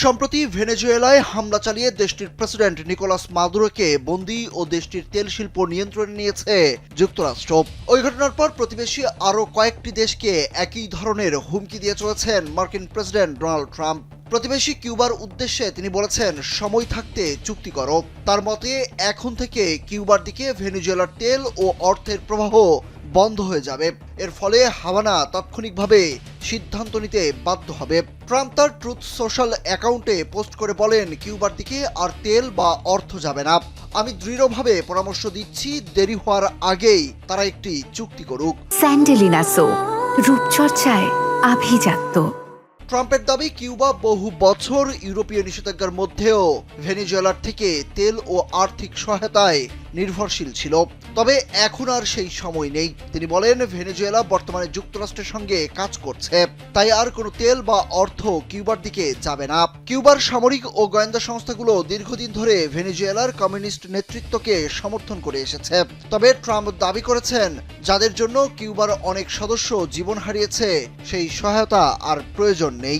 সম্প্রতি ভেনেজুয়েলায় হামলা চালিয়ে দেশটির প্রেসিডেন্ট নিকোলাস মাদুরোকে বন্দী ও দেশটির তেল শিল্প নিয়ন্ত্রণে নিয়েছে যুক্তরাষ্ট্র। ওই ঘটনার পর প্রতিবেশী আরও কয়েকটি দেশকে একই ধরনের হুমকি দিয়ে চলেছেন মার্কিন প্রেসিডেন্ট ডোনাল্ড ট্রাম্প। প্রতিবেশী কিউবার উদ্দেশ্যে তিনি বলেছেন, সময় থাকতে চুক্তি করো। তার মতে এখন থেকে কিউবার দিকে ভেনেজুয়েলার তেল ও অর্থের প্রবাহ বন্ধ হয়ে যাবে। এর ফলে হাভানা তাৎক্ষণিকভাবে সিদ্ধান্ত নিতে বাধ্য হবে। ট্রাম্প তার ট্রুথ সোশ্যাল অ্যাকাউন্টে পোস্ট করে বলেন, কিউবার দিকে আর তেল বা অর্থ যাবে না। আমি দৃঢ়ভাবে পরামর্শ দিচ্ছি, দেরি হওয়ার আগেই তারা একটি চুক্তি করুক। স্যান্ডেলিনা সো, রূপচর্চায় আভিজাত্য। ট্রাম্পের দাবি, কিউবা বহু বছর ইউরোপীয় নিষেধাজ্ঞার মধ্যেও ভেনেজুয়েলার থেকে তেল ও আর্থিক সহায়তায় নির্ভরশীল ছিল। তবে এখন আর সেই সময় নেই। তিনি বলেন, ভেনেজুয়েলা বর্তমানে যুক্তরাষ্ট্রের সঙ্গে কাজ করছে, তাই আর কোনো তেল বা অর্থ কিউবার দিকে যাবে না। কিউবার সামরিক ও গোয়েন্দা সংস্থাগুলো দীর্ঘদিন ধরে ভেনেজুয়েলার কমিউনিস্ট নেতৃত্বকে সমর্থন করে এসেছে। তবে ট্রাম্প দাবি করেছেন, যাদের জন্য কিউবার অনেক সদস্য জীবন হারিয়েছে সেই সহায়তা আর প্রয়োজন নেই।